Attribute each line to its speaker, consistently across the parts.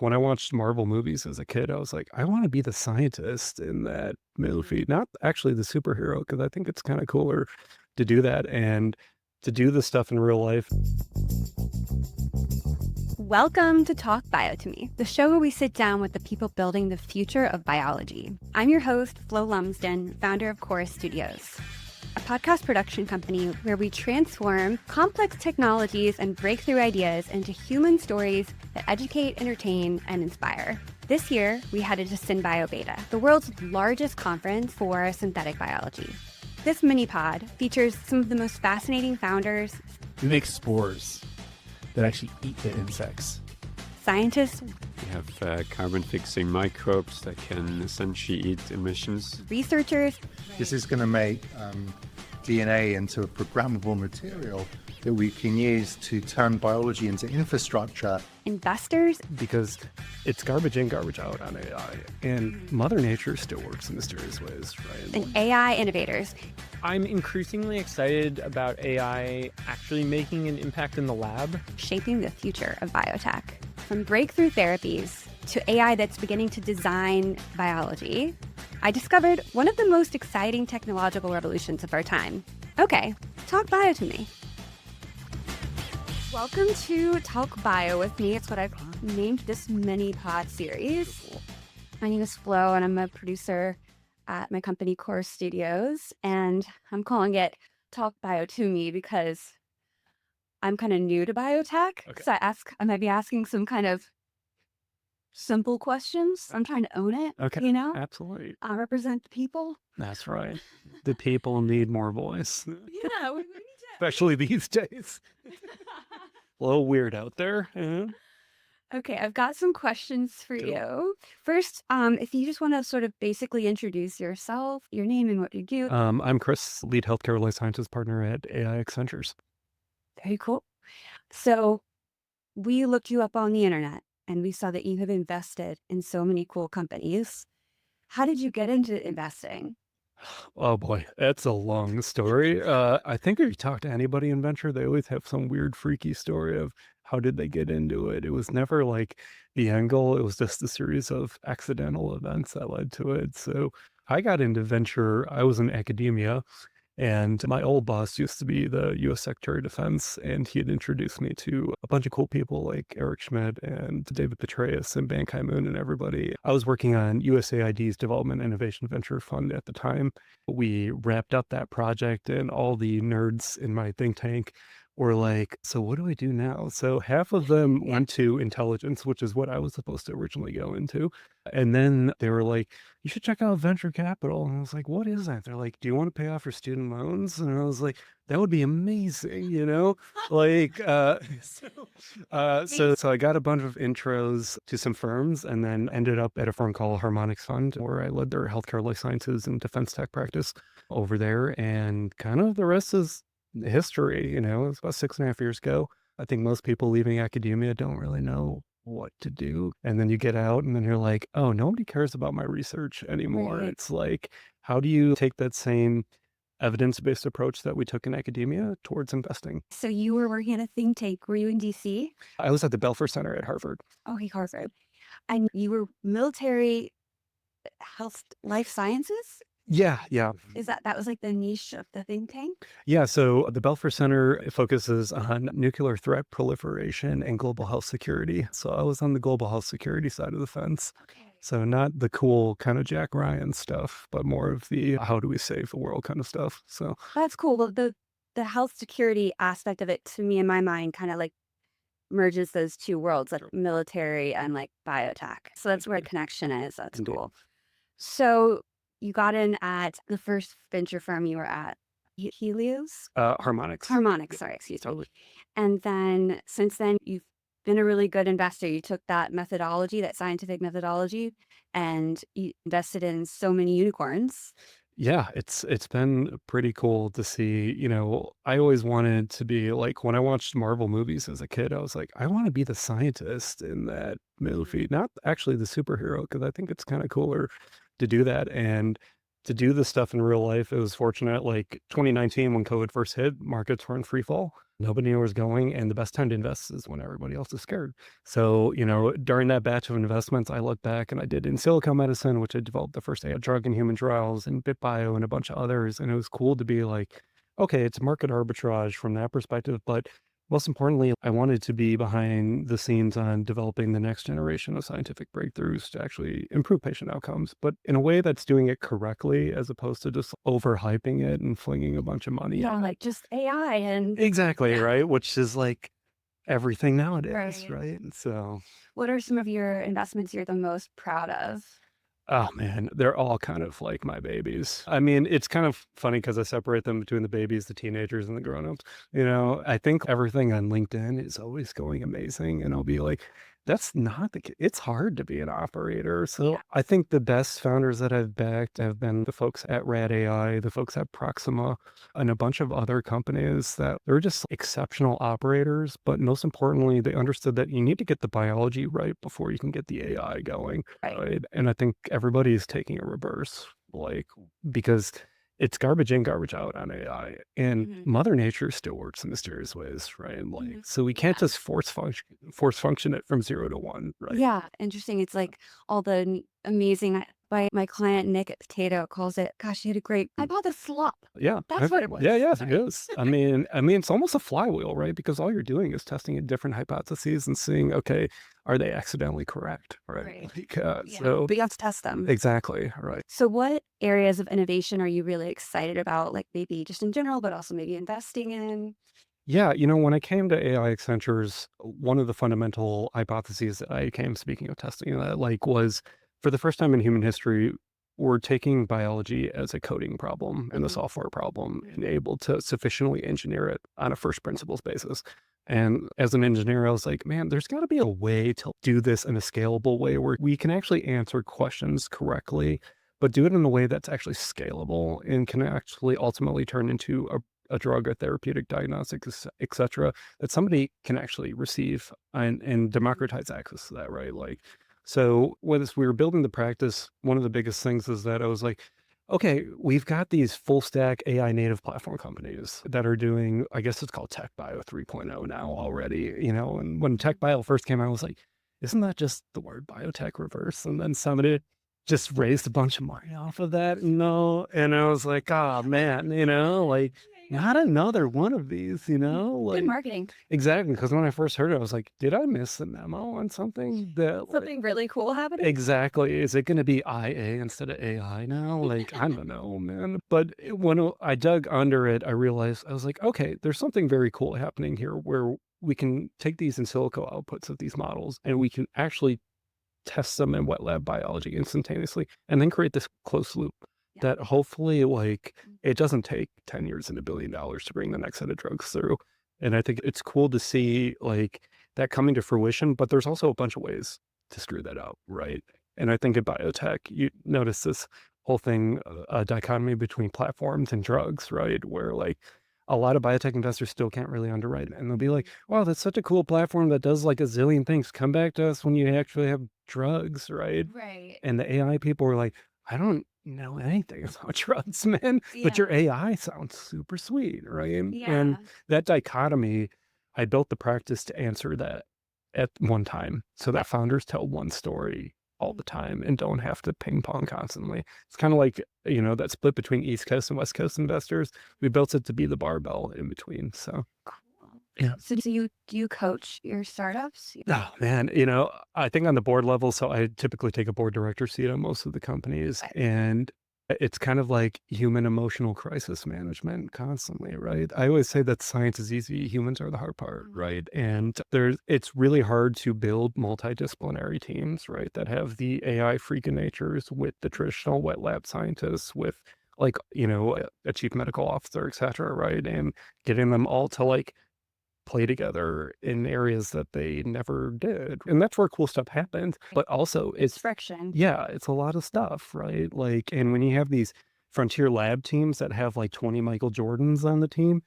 Speaker 1: When I watched Marvel movies as a kid, I was like, I want to be the scientist in that movie, not actually the superhero, because I think it's kind of cooler to do that and to do the stuff in real life.
Speaker 2: Welcome to Talk Bio to Me, the show where we sit down with the people building the future of biology. I'm your host, Flo Lumsden, founder of Chorus Studios, a podcast production company where we transform complex technologies and breakthrough ideas into human stories that educate, entertain, and inspire. This year, we headed to SynBio Beta, the world's largest conference for synthetic biology. This mini-pod features some of the most fascinating founders.
Speaker 3: We make spores that actually eat the insects.
Speaker 2: Scientists.
Speaker 4: We have carbon-fixing microbes that can essentially eat emissions.
Speaker 2: Researchers.
Speaker 5: This is going to make DNA into a programmable material that we can use to turn biology into infrastructure.
Speaker 2: Investors.
Speaker 1: Because it's garbage in, garbage out on AI. And Mother Nature still works in mysterious ways, right?
Speaker 2: And AI innovators.
Speaker 6: I'm increasingly excited about AI actually making an impact in the lab.
Speaker 2: Shaping the future of biotech. From breakthrough therapies to AI that's beginning to design biology, I discovered one of the most exciting technological revolutions of our time. Okay, talk bio to me. Welcome to Talk Bio with me. It's what I've named this mini-pod series. My name is Flo, and I'm a producer at my company, Chorus Studios, and I'm calling it Talk Bio to Me because I'm kind of new to biotech.
Speaker 1: Okay.
Speaker 2: So I might be asking some kind of simple questions. I'm trying to own it.
Speaker 1: Okay.
Speaker 2: You know,
Speaker 1: Absolutely.
Speaker 2: I represent the people.
Speaker 1: That's right. The people need more voice,
Speaker 2: Yeah, we need to.
Speaker 1: especially these days. A little weird out there.
Speaker 2: Okay, I've got some questions for
Speaker 1: Cool.
Speaker 2: you. First, if you just want to sort of basically introduce yourself, your name and what you do.
Speaker 1: I'm Chris, lead healthcare life sciences partner at AIX Ventures.
Speaker 2: Very cool. So we looked you up on the internet and we saw that you have invested in so many cool companies. How did you get into investing?
Speaker 1: Oh boy, that's a long story. I think if you talk to anybody in venture, they always have some weird, freaky story of how did they get into it. It was never like the end goal. It was just a series of accidental events that led to it. So I got into venture. I was in academia, and my old boss used to be the U.S. Secretary of Defense, and he had introduced me to a bunch of cool people like Eric Schmidt and David Petraeus and Ban Ki-moon and everybody. I was working on USAID's Development Innovation Venture Fund at the time. We wrapped up that project, and all the nerds in my think tank were like, so what do I do now? So half of them went to intelligence, which is what I was supposed to originally go into. And then they were like, you should check out venture capital. And I was like, what is that? They're like, do you want to pay off your student loans? And I was like, that would be amazing, you know? Like, so I got a bunch of intros to some firms and then ended up at a firm called Harmonics Fund, where I led their healthcare life sciences and defense tech practice over there. And kind of the rest is history, you know. It was about 6.5 years ago. I think most people leaving academia don't really know what to do. And then you get out and then you're like, oh, nobody cares about my research anymore.
Speaker 2: Right.
Speaker 1: It's like, how do you take that same evidence-based approach that we took in academia towards investing?
Speaker 2: So you were working at a think tank. Were you in DC?
Speaker 1: I was at the Belfer Center at Harvard.
Speaker 2: Oh, Harvard. And you were military health life sciences?
Speaker 1: Yeah.
Speaker 2: That was like the niche of the think tank?
Speaker 1: Yeah, so the Belfer Center focuses on nuclear threat proliferation and global health security. So I was on the global health security side of the fence.
Speaker 2: Okay.
Speaker 1: So not the cool kind of Jack Ryan stuff, but more of the how do we save the world kind of stuff. So
Speaker 2: That's cool. Well, the health security aspect of it, to me, in my mind, kind of like merges those two worlds, like
Speaker 1: Sure.
Speaker 2: military and like biotech. So that's where the connection is. That's
Speaker 1: Indeed.
Speaker 2: cool. So you got in at the first venture firm you were at, Helios?
Speaker 1: Harmonics.
Speaker 2: Harmonics, sorry, excuse me.
Speaker 1: Totally.
Speaker 2: And then since then, you've been a really good investor. You took that methodology, that scientific methodology, and you invested in so many unicorns.
Speaker 1: Yeah, it's been pretty cool to see, you know. I always wanted to be like, when I watched Marvel movies as a kid, I was like, I want to be the scientist in that movie, not actually the superhero, because I think it's kind of cooler to do that and to do this stuff in real life. It was fortunate, like 2019 when COVID first hit, markets were in free fall. Nobody knew where it was going, and the best time to invest is when everybody else is scared. So, during that batch of investments, I look back and I did in silico medicine, which I developed the first AI drug in human trials, and BitBio and a bunch of others. And it was cool to be like, okay, it's market arbitrage from that perspective, but most importantly, I wanted to be behind the scenes on developing the next generation of scientific breakthroughs to actually improve patient outcomes, but in a way that's doing it correctly as opposed to just overhyping it and flinging a bunch of money.
Speaker 2: Yeah, like just AI and
Speaker 1: Exactly,
Speaker 2: yeah.
Speaker 1: right? Which is like everything nowadays,
Speaker 2: Right.
Speaker 1: right? So,
Speaker 2: What are some of your investments you're the most proud of?
Speaker 1: oh man, they're all kind of like my babies. I mean, it's kind of funny because I separate them between the babies, the teenagers, and the grown-ups. I think everything on LinkedIn is always going amazing, and I'll be like, that's not it's hard to be an operator. So
Speaker 2: Yeah.
Speaker 1: I think the best founders that I've backed have been the folks at Rad AI, the folks at Proxima, and a bunch of other companies that they're just exceptional operators. But most importantly, they understood that you need to get the biology right before you can get the AI going.
Speaker 2: Right.
Speaker 1: Right, and I think everybody is taking a reverse, like, because it's garbage in, garbage out on AI, and
Speaker 2: Mhm.
Speaker 1: Mother Nature still works in mysterious ways, right? Like,
Speaker 2: Mhm.
Speaker 1: so we can't
Speaker 2: Yeah.
Speaker 1: just force function it from 0 to 1, right?
Speaker 2: Yeah, interesting. It's like all the amazing my client Nick at Potato calls it, gosh, he had a great I bought the slop.
Speaker 1: Yeah,
Speaker 2: That's what it
Speaker 1: yeah,
Speaker 2: was.
Speaker 1: yeah, it
Speaker 2: Sorry.
Speaker 1: is. I mean, it's almost a flywheel, right? Because all you're doing is testing a different hypotheses and seeing, okay, are they accidentally correct, right?
Speaker 2: Right.
Speaker 1: Like,
Speaker 2: Yeah.
Speaker 1: so
Speaker 2: But you have to test them.
Speaker 1: exactly, right.
Speaker 2: So what areas of innovation are you really excited about? Like maybe just in general, but also maybe investing in?
Speaker 1: Yeah, when I came to AIX Ventures, one of the fundamental hypotheses that I came, speaking of testing, that like was for the first time in human history, we're taking biology as a coding problem and a
Speaker 2: Mhm.
Speaker 1: software problem and able to sufficiently engineer it on a first principles basis. And as an engineer, I was like, man, there's got to be a way to do this in a scalable way where we can actually answer questions correctly, but do it in a way that's actually scalable and can actually ultimately turn into a drug, a therapeutic diagnostic, et cetera, that somebody can actually receive and democratize access to that, right? Like, so as we were building the practice, one of the biggest things is that I was like, okay, we've got these full stack AI native platform companies that are doing, I guess it's called TechBio 3.0 now already, and when TechBio first came out, I was like, isn't that just the word biotech reverse? And then somebody just raised a bunch of money off of that. No. And I was like, oh man, like not another one of these,
Speaker 2: Good
Speaker 1: like
Speaker 2: marketing.
Speaker 1: exactly. Because when I first heard it, I was like, did I miss the memo on something that
Speaker 2: Something really cool happening?
Speaker 1: exactly, is it going to be IA instead of AI now? Like, I don't know, man. But when I dug under it, I realized I was like, okay, there's something very cool happening here where we can take these in silico outputs of these models and we can actually test them in wet lab biology instantaneously, and then create this closed loop
Speaker 2: Yeah.
Speaker 1: that hopefully, like, it doesn't take 10 years and $1 billion to bring the next set of drugs through. And I think it's cool to see like that coming to fruition, but there's also a bunch of ways to screw that up, right? And I think in biotech, you notice this whole thing, a dichotomy between platforms and drugs, right? Where like a lot of biotech investors still can't really underwrite it. And they'll be like, wow, that's such a cool platform that does like a zillion things. Come back to us when you actually have drugs, right?
Speaker 2: Right.
Speaker 1: And the AI people were like, I don't know anything about drugs, man, but your
Speaker 2: Yeah.
Speaker 1: AI sounds super sweet, right? And
Speaker 2: Yeah.
Speaker 1: that dichotomy, I built the practice to answer that at one time so
Speaker 2: Okay.
Speaker 1: that founders tell one story all
Speaker 2: Mhm.
Speaker 1: the time and don't have to ping pong constantly. It's kind of like, that split between East Coast and West Coast investors. We built it to be the barbell in between. So,
Speaker 2: Cool.
Speaker 1: yeah.
Speaker 2: So do you coach your startups?
Speaker 1: Oh man, I think on the board level, so I typically take a board director seat on most of the companies,
Speaker 2: Okay.
Speaker 1: and it's kind of like human emotional crisis management constantly, right? I always say that science is easy, humans are the hard part,
Speaker 2: Mhm.
Speaker 1: right? And it's really hard to build multidisciplinary teams, right? That have the AI freaking natures with the traditional wet lab scientists, with like, a chief medical officer, et cetera, right? And getting them all to like play together in areas that they never did. And that's where cool stuff happens. But also
Speaker 2: It's
Speaker 1: it's
Speaker 2: friction.
Speaker 1: yeah, it's a lot of stuff, right? Like, and when you have these frontier lab teams that have like 20 Michael Jordans on the team,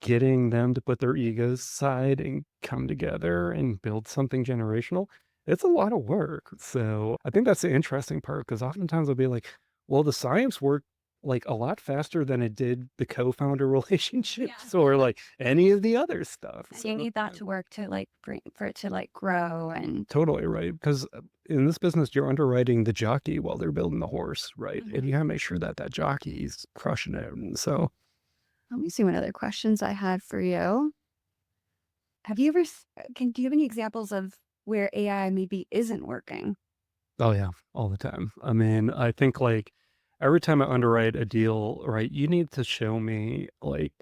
Speaker 1: getting them to put their egos aside and come together and build something generational, it's a lot of work. So I think that's the interesting part because oftentimes I'll be like, well, the science worked like a lot faster than it did the co-founder relationships or like any of the other stuff.
Speaker 2: And you need that to work to like for it to like grow and
Speaker 1: Totally right. Because in this business, you're underwriting the jockey while they're building the horse, right? And you gotta make sure that that jockey's crushing it. And so,
Speaker 2: let me see what other questions I had for you. Have you ever do you have any examples of where AI maybe isn't working?
Speaker 1: oh yeah, all the time. I mean, I think like every time I underwrite a deal, right, you need to show me like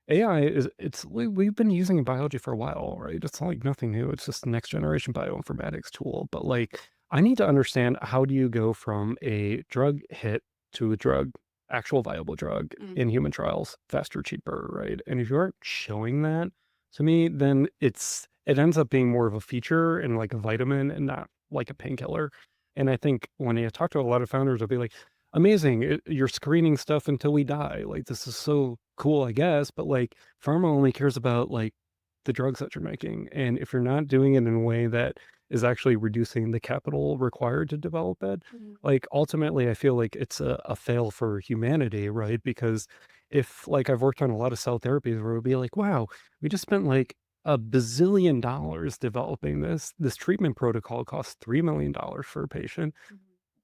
Speaker 1: AI is we've been using biology for a while, right? It's like nothing new. It's just the next generation bioinformatics tool. But like I need to understand how do you go from a drug hit to a drug, actual viable drug in human trials, faster, cheaper, right? And if you aren't showing that to me, then it ends up being more of a feature and like a vitamin and not like a painkiller. And I think when you talk to a lot of founders, they'll be like, amazing, you're screening stuff until we die. Like, this is so cool, I guess. But like, pharma only cares about like the drugs that you're making. And if you're not doing it in a way that is actually reducing the capital required to develop it, like ultimately, I feel like it's a fail for humanity, right? Because if like I've worked on a lot of cell therapies where it would be like, wow, we just spent like $1 billion developing this treatment protocol costs $3 million for a patient.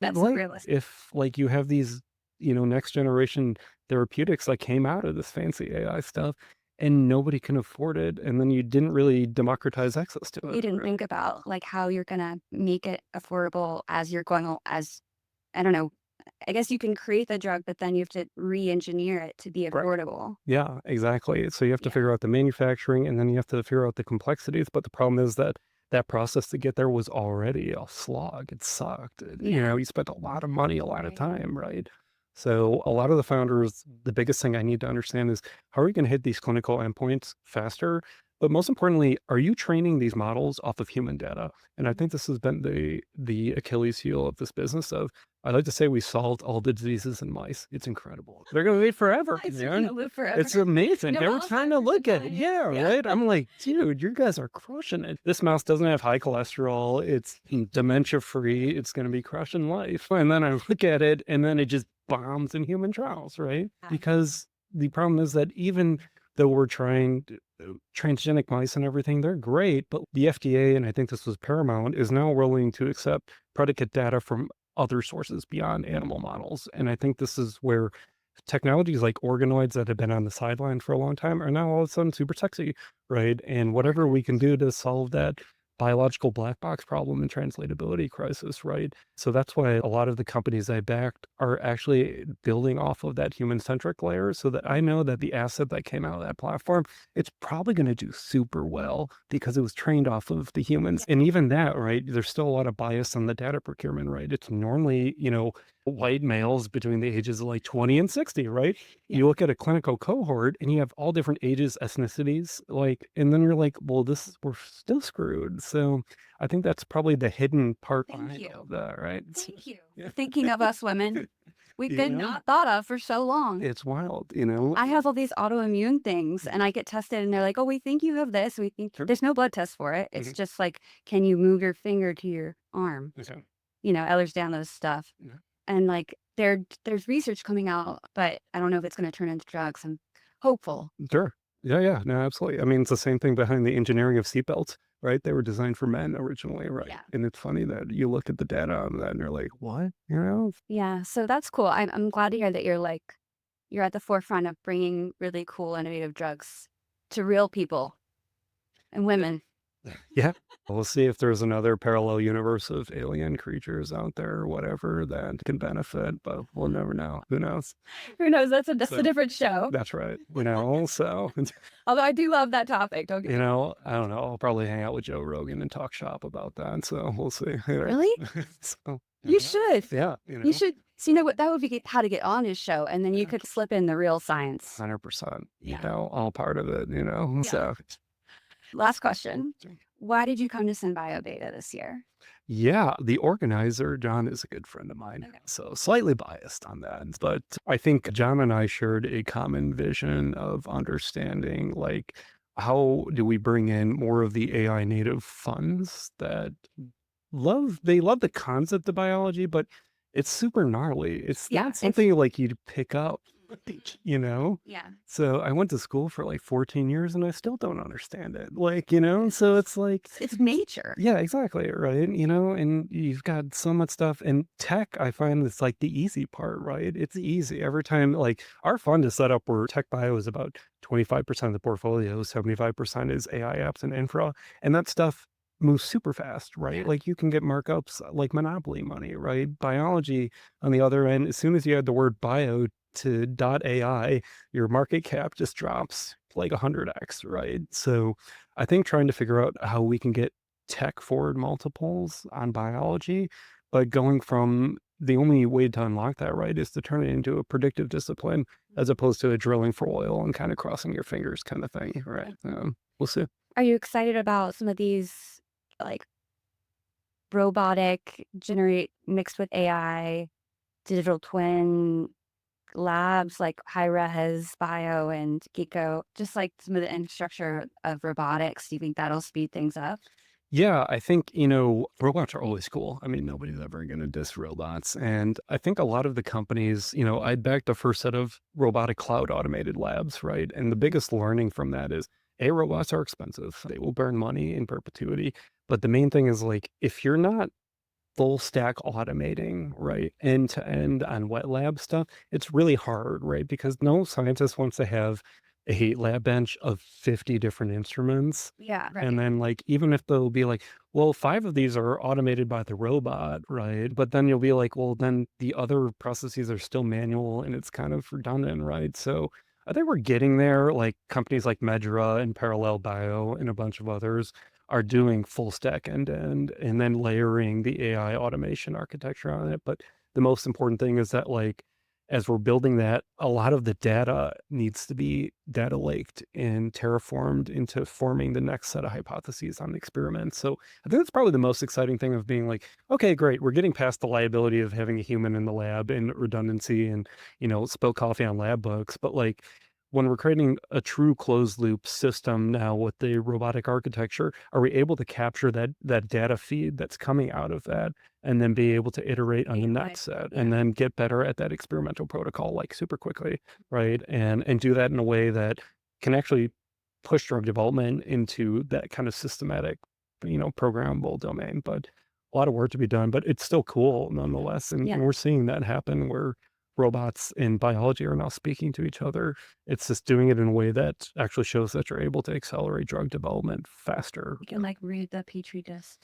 Speaker 2: That's
Speaker 1: Like
Speaker 2: realistic.
Speaker 1: if like you have these, next generation therapeutics that came out of this fancy AI stuff and nobody can afford it, and then you didn't really democratize access to
Speaker 2: You
Speaker 1: it.
Speaker 2: didn't think about like how you're gonna make it affordable as you're going as I don't know. I guess you can create the drug, but then you have to re-engineer it to be
Speaker 1: Right.
Speaker 2: affordable.
Speaker 1: Yeah, exactly. So you have to
Speaker 2: Yeah.
Speaker 1: figure out the manufacturing and then you have to figure out the complexities. But the problem is that that process to get there was already a slog. It sucked.
Speaker 2: Yeah.
Speaker 1: You spent a lot of money, a lot of
Speaker 2: Right.
Speaker 1: time, right? So a lot of the founders, the biggest thing I need to understand is how are we going to hit these clinical endpoints faster? But most importantly, are you training these models off of human data? And I think this has been the Achilles heel of this business of I like to say we solved all the diseases in mice. It's incredible. They're gonna live forever.
Speaker 2: It's
Speaker 1: Man.
Speaker 2: gonna live forever.
Speaker 1: It's amazing.
Speaker 2: No
Speaker 1: Every time I
Speaker 2: Alzheimer's
Speaker 1: look at it,
Speaker 2: disease.
Speaker 1: yeah,
Speaker 2: Yeah.
Speaker 1: right. I'm like, dude, you guys are crushing it. This mouse doesn't have high cholesterol. It's dementia free. It's gonna be crushing life. And then I look at it, and then it just bombs in human trials, right?
Speaker 2: Yeah.
Speaker 1: Because the problem is that even though we're trying transgenic mice and everything, they're great, but the FDA, and I think this was paramount, is now willing to accept predicate data from other sources beyond animal models. And I think this is where technologies like organoids that have been on the sideline for a long time are now all of a sudden super sexy, right? And whatever we can do to solve that biological black box problem and translatability crisis, right? So that's why a lot of the companies I backed are actually building off of that human centric layer so that I know that the asset that came out of that platform, it's probably going to do super well because it was trained off of the humans. And even that, right? There's still a lot of bias on the data procurement, right? It's normally, white males between the ages of like 20 and 60, right?
Speaker 2: Yeah.
Speaker 1: You look at a clinical cohort and you have all different ages, ethnicities, like, and then you're like, well, we're still screwed. So I think that's probably the hidden part
Speaker 2: Thank
Speaker 1: behind
Speaker 2: you.
Speaker 1: all of that, right?
Speaker 2: Thank you
Speaker 1: Yeah.
Speaker 2: for thinking of us women. We've
Speaker 1: You
Speaker 2: been
Speaker 1: know?
Speaker 2: not thought of for so long.
Speaker 1: It's wild,
Speaker 2: I have all these autoimmune things and I get tested and they're like, oh, we think you have this. We think
Speaker 1: Sure.
Speaker 2: there's no blood test for it. It's
Speaker 1: Mhm.
Speaker 2: just like, can you move your finger to your arm?
Speaker 1: Okay.
Speaker 2: Ehlers-Danlos stuff.
Speaker 1: Yeah.
Speaker 2: And like there's research coming out, but I don't know if it's going to turn into drugs. I'm hopeful.
Speaker 1: Sure. Yeah, yeah. No, absolutely. I mean, it's the same thing behind the engineering of seatbelts, right? They were designed for men originally, right?
Speaker 2: Yeah.
Speaker 1: And it's funny that you look at the data on that and you're like, what? You know?
Speaker 2: Yeah. So that's cool. I'm glad to hear that you're at the forefront of bringing really cool, innovative drugs to real people and women.
Speaker 1: Yeah. We'll see if there's another parallel universe of alien creatures out there or whatever that can benefit, but we'll never know. Who knows?
Speaker 2: Who knows? That's
Speaker 1: So-
Speaker 2: a different show.
Speaker 1: That's right. So,
Speaker 2: Although I do love that topic. Don't get me wrong.
Speaker 1: I don't know. I'll probably hang out with Joe Rogan and talk shop about that. So we'll see.
Speaker 2: Really?
Speaker 1: So,
Speaker 2: You should.
Speaker 1: yeah.
Speaker 2: You should. So what that would be how to get on his show, and then you could slip in the real science.
Speaker 1: 100%.
Speaker 2: Yeah.
Speaker 1: All part of it,
Speaker 2: Yeah.
Speaker 1: So,
Speaker 2: Last question. Why did you come to SynBio Beta this year?
Speaker 1: yeah, the organizer, John, is a good friend of mine.
Speaker 2: Okay.
Speaker 1: So slightly biased on that. But I think John and I shared a common vision of understanding like how do we bring in more of the AI native funds that love the concept of biology, but it's super gnarly. It's
Speaker 2: Yeah,
Speaker 1: not
Speaker 2: it's-
Speaker 1: something like you'd pick up, you know?
Speaker 2: Yeah.
Speaker 1: So I went to school for like 14 years and I still don't understand it. Like, so it's like,
Speaker 2: It's nature.
Speaker 1: yeah, exactly. Right. And you've got so much stuff. And tech, I find it's like the easy part, right? It's easy every time. Like our fund is set up where TechBio is about 25% of the portfolio, 75% is AI apps and infra. And that stuff moves super fast, right?
Speaker 2: Yeah.
Speaker 1: Like you can get markups like monopoly money, right? Biology on the other end, as soon as you add the word bio to .ai, your market cap just drops like 100x, right? So I think trying to figure out how we can get tech forward multiples on biology, but going from the only way to unlock that, right, is to turn it into a predictive discipline as opposed to a drilling for oil and kind of crossing your fingers kind of thing, right? We'll see.
Speaker 2: Are you excited about some of these like robotic generate mixed with AI digital twin labs like Hi-Res Bio and Geeko, just like some of the infrastructure of robotics? Do you think that'll speed things up?
Speaker 1: Yeah, I think, robots are always cool. I mean, nobody's ever going to diss robots. And I think a lot of the companies, I backed the first set of robotic cloud automated labs, right? And the biggest learning from that is, A, robots are expensive. They will burn money in perpetuity. But the main thing is like, if you're not full stack automating, right, end to end on wet lab stuff, it's really hard, right? Because no scientist wants to have a lab bench of 50 different instruments.
Speaker 2: Yeah, right.
Speaker 1: And then, like, even if they'll be like, well, 5 of these are automated by the robot, right? But then you'll be like, well, then the other processes are still manual and it's kind of redundant, right? So I think we're getting there. Like companies like Medra and Parallel Bio and a bunch of others are doing full stack end to end and then layering the AI automation architecture on it. But the most important thing is that, like, as we're building that, a lot of the data needs to be data laked and terraformed into forming the next set of hypotheses on the experiment. So I think that's probably the most exciting thing of being like, okay, great, we're getting past the liability of having a human in the lab and redundancy and, spill coffee on lab books. But like, when we're creating a true closed loop system now with the robotic architecture, are we able to capture that data feed that's coming out of that and then be able to iterate on the next set and then get better at that experimental protocol like super quickly, right? And do that in a way that can actually push drug development into that kind of systematic, programmable domain. But a lot of work to be done, but it's still cool nonetheless. And,
Speaker 2: Yeah.
Speaker 1: and we're seeing that happen where robots in biology are now speaking to each other. It's just doing it in a way that actually shows that you're able to accelerate drug development faster.
Speaker 2: You can like read the petri dish.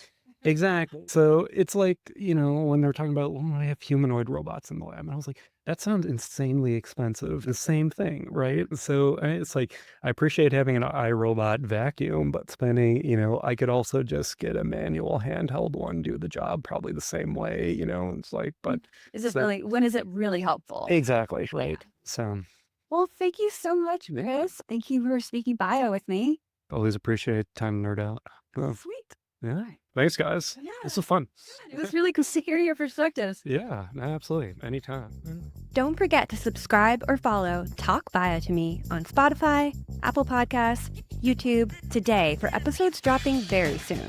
Speaker 1: Exactly. So it's like, when they're talking about, well, I have humanoid robots in the lab. And I was like, that sounds insanely expensive. The same thing, right? So it's like, I appreciate having an iRobot vacuum, but spending, I could also just get a manual handheld one, do the job probably the same way, it's like, but
Speaker 2: When is it really helpful?
Speaker 1: exactly, right. So
Speaker 2: Well, thank you so much, Chris. Thank you for speaking bio with me.
Speaker 1: always appreciate time to nerd out. Well,
Speaker 2: Sweet.
Speaker 1: yeah. Thanks, guys.
Speaker 2: Yeah.
Speaker 1: This was fun.
Speaker 2: It was really cool to hear your perspectives.
Speaker 1: Yeah, absolutely. Anytime.
Speaker 2: Don't forget to subscribe or follow Talk Bio to Me on Spotify, Apple Podcasts, YouTube today for episodes dropping very soon.